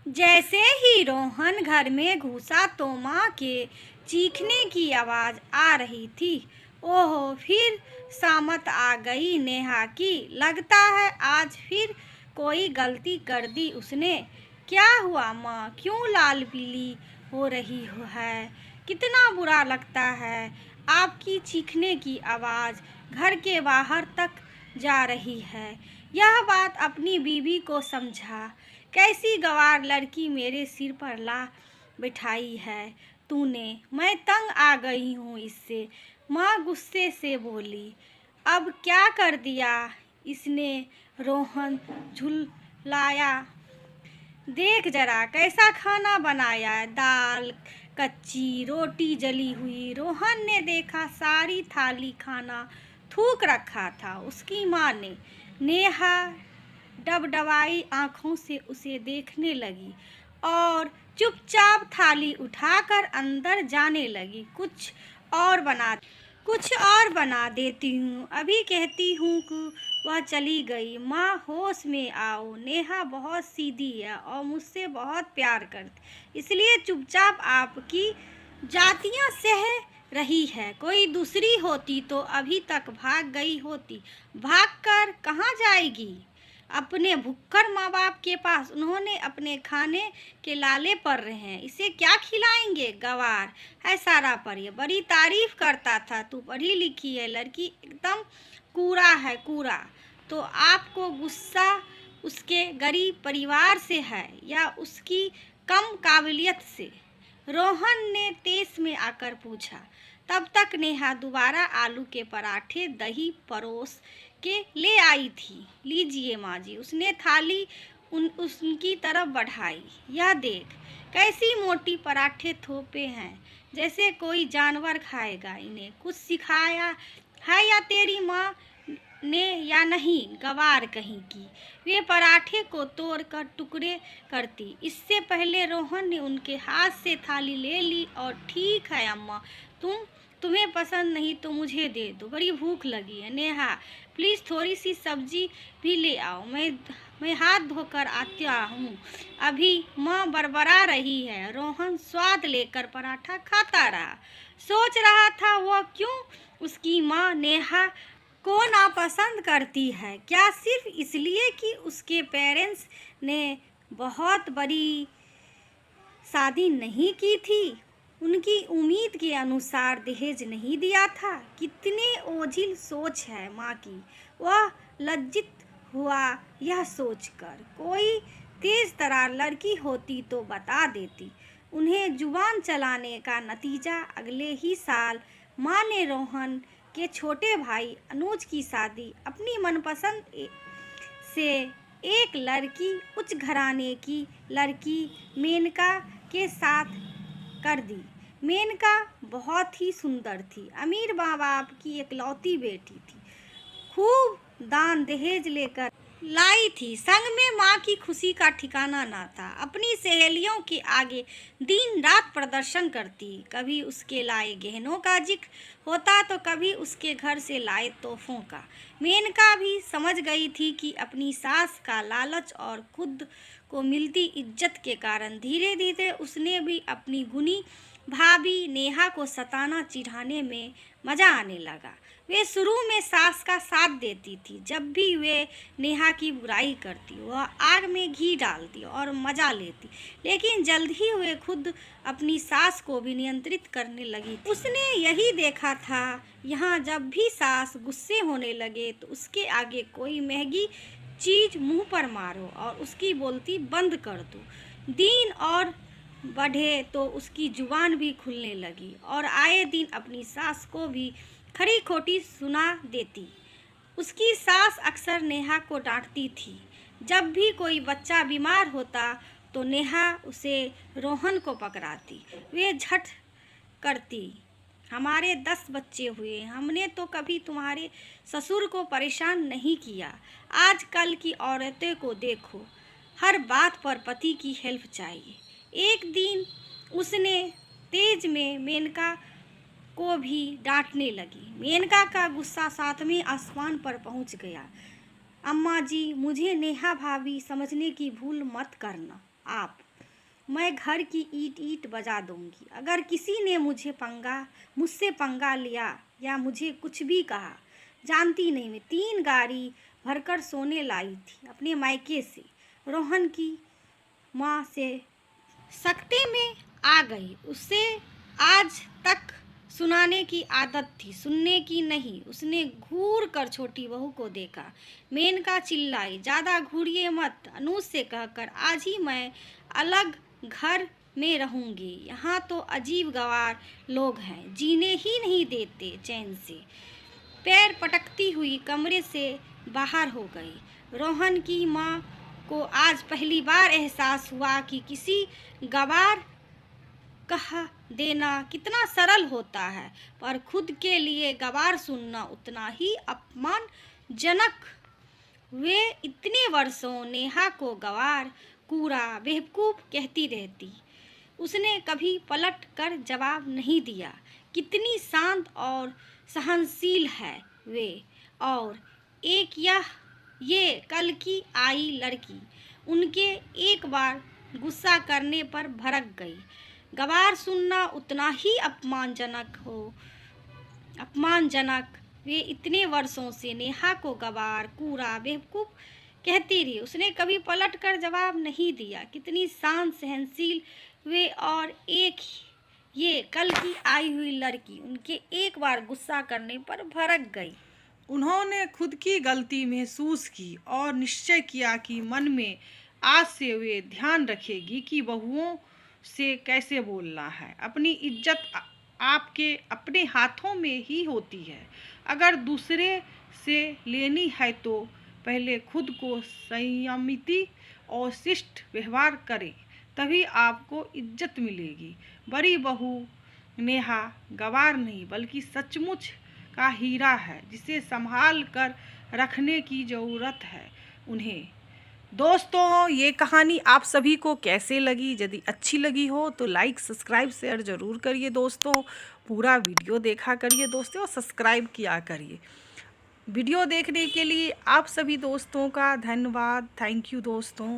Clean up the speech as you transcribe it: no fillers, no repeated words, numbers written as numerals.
जैसे ही रोहन घर में घुसा तो माँ के चीखने की आवाज़ आ रही थी। ओहो, फिर सामत आ गई नेहा की। लगता है आज फिर कोई गलती कर दी उसने। क्या हुआ माँ, क्यों लाल पीली हो रही है? कितना बुरा लगता है। आपकी चीखने की आवाज़ घर के बाहर तक जा रही है। यह बात अपनी बीवी को समझा। कैसी गंवार लड़की मेरे सिर पर ला बिठाई है तूने। मैं तंग आ गई हूँ इससे, माँ गुस्से से बोली। अब क्या कर दिया इसने? रोहन झुलाया। देख जरा कैसा खाना बनाया है, दाल कच्ची, रोटी जली हुई। रोहन ने देखा सारी थाली खाना थूक रखा था। उसकी माँ ने। नेहा डबडबाई आंखों से उसे देखने लगी और चुपचाप थाली उठाकर अंदर जाने लगी। कुछ और बना देती हूँ, अभी कहती हूँ कि वह चली गई। माँ होश में आओ, नेहा बहुत सीधी है और मुझसे बहुत प्यार करती, इसलिए चुपचाप आपकी जातियाँ सह रही है। कोई दूसरी होती तो अभी तक भाग गई होती। भागकर कहाँ जाएगी? अपने भुक्खड़ माँ बाप के पास। उन्होंने अपने खाने के लाले पड़ रहे हैं, इसे क्या खिलाएंगे? गवार है सारा पर, ये बड़ी तारीफ करता था। तू पढ़ी लिखी है लड़की, एकदम कूड़ा है कूड़ा। तो आपको गुस्सा उसके गरीब परिवार से है या उसकी कम काबिलियत से? रोहन ने तेज में आकर पूछा। तब तक नेहा दोबारा आलू के पराठे दही परोस के ले आई थी। लीजिए माँ जी। उसने थाली उनकी तरफ बढ़ाई। यह देख कैसी मोटी पराठे थोपे हैं, जैसे कोई जानवर खाएगा। इन्हें कुछ सिखाया है या तेरी माँ ने या नहीं? गवार कहीं की। वे पराठे को तोड़कर टुकड़े करती। इससे पहले रोहन ने उनके हाथ से थाली ले ली और ठीक है अम्मा, तुम्हें पसंद नहीं तो मुझे दे दो, बड़ी भूख लगी है। नेहा प्लीज़ थोड़ी सी सब्जी भी ले आओ, मैं हाथ धोकर आता हूँ। अभी माँ बरबरा रही है। रोहन स्वाद लेकर पराठा खाता रहा। सोच रहा था वह क्यों उसकी माँ नेहा को नापसंद करती है। क्या सिर्फ इसलिए कि उसके पेरेंट्स ने बहुत बड़ी शादी नहीं की थी, उनकी उम्मीद के अनुसार दहेज नहीं दिया था? कितने ओझिल सोच है माँ की। वह लज्जित हुआ यह सोचकर। कोई तेज तरार लड़की होती तो बता देती। उन्हें जुबान चलाने का नतीजा अगले ही साल माँ ने रोहन के छोटे भाई अनुज की शादी अपनी मनपसंद से एक लड़की, उच्च घराने की लड़की मेनका के साथ कर दी। मेनका बहुत ही सुंदर थी, अमीर माँ बाप की इकलौती बेटी थी। खूब दान दहेज लेकर लाई थी। संग में माँ की खुशी का ठिकाना ना था। अपनी सहेलियों के आगे दिन रात प्रदर्शन करती। कभी उसके लाए गहनों का जिक्र होता तो कभी उसके घर से लाए तोहफों का। मेनका भी समझ गई थी कि अपनी सास का लालच और खुद को मिलती इज्जत के कारण धीरे धीरे उसने भी अपनी गुनी भाभी नेहा को सताना चिढ़ाने में मज़ा आने लगा। वे शुरू में सास का साथ देती थी। जब भी वे नेहा की बुराई करती, वह आग में घी डालती और मज़ा लेती। लेकिन जल्द ही वे खुद अपनी सास को भी नियंत्रित करने लगी थी। उसने यही देखा था, यहाँ जब भी सास गुस्से होने लगे तो उसके आगे कोई महंगी चीज़ मुंह पर मारो और उसकी बोलती बंद कर दो। दिन और बढ़े तो उसकी जुबान भी खुलने लगी और आए दिन अपनी सास को भी खरी खोटी सुना देती। उसकी सास अक्सर नेहा को डांटती थी। जब भी कोई बच्चा बीमार होता तो नेहा उसे रोहन को पकड़ाती। वे झट करती, हमारे 10 बच्चे हुए, हमने तो कभी तुम्हारे ससुर को परेशान नहीं किया। आजकल की औरतें को देखो, हर बात पर पति की हेल्प चाहिए। एक दिन उसने तेज में मेनका को भी डांटने लगी। मेनका का गुस्सा 7वें आसमान पर पहुंच गया। अम्मा जी, मुझे नेहा भाभी समझने की भूल मत करना। आप मैं घर की ईंट ईंट बजा दूंगी। अगर किसी ने मुझसे पंगा लिया या मुझे कुछ भी कहा, जानती नहीं, मैं 3 गाड़ी भरकर सोने लाई थी अपने मायके से। रोहन की माँ से सकते में आ गई। उसे आज तक सुनाने की आदत थी, सुनने की नहीं। उसने घूर कर छोटी बहू को देखा। मेनका चिल्लाई, ज़्यादा घूरिए मत, अनुज से कहकर आज ही मैं अलग घर में रहूंगी। यहाँ तो अजीब गवार लोग हैं, जीने ही नहीं देते चैन से। पैर पटकती हुई कमरे से बाहर हो गई। रोहन की माँ को आज पहली बार एहसास हुआ कि किसी गवार कह देना कितना सरल होता है, पर खुद के लिए गवार सुनना उतना ही अपमानजनक। वे इतने वर्षों नेहा को गवार, कूड़ा, बेवकूफ़ कहती रहती। उसने कभी पलट कर जवाब नहीं दिया। कितनी शांत और सहनशील है वे। और एक ये कल की आई लड़की उनके एक बार गुस्सा करने पर भड़क गई। गवार सुनना उतना ही अपमानजनक। वे इतने वर्षों से नेहा को गवार, कूड़ा, बेवकूफ़ कहती रही। उसने कभी पलट कर जवाब नहीं दिया। कितनी शांत सहनशील वे। और एक ये कल की आई हुई लड़की उनके एक बार गुस्सा करने पर भड़क गई। उन्होंने खुद की गलती महसूस की और निश्चय किया कि मन में आज से वे ध्यान रखेगी कि बहुओं से कैसे बोलना है। अपनी इज्जत आपके अपने हाथों में ही होती है। अगर दूसरे से लेनी है तो पहले खुद को संयमित और शिष्ट व्यवहार करें, तभी आपको इज्जत मिलेगी। बड़ी बहू नेहा गवार नहीं बल्कि सचमुच का हीरा है, जिसे संभाल कर रखने की ज़रूरत है उन्हें। दोस्तों, ये कहानी आप सभी को कैसे लगी? यदि अच्छी लगी हो तो लाइक, सब्सक्राइब, शेयर ज़रूर करिए दोस्तों। पूरा वीडियो देखा करिए दोस्तों और सब्सक्राइब किया करिए। वीडियो देखने के लिए आप सभी दोस्तों का धन्यवाद। थैंक यू दोस्तों।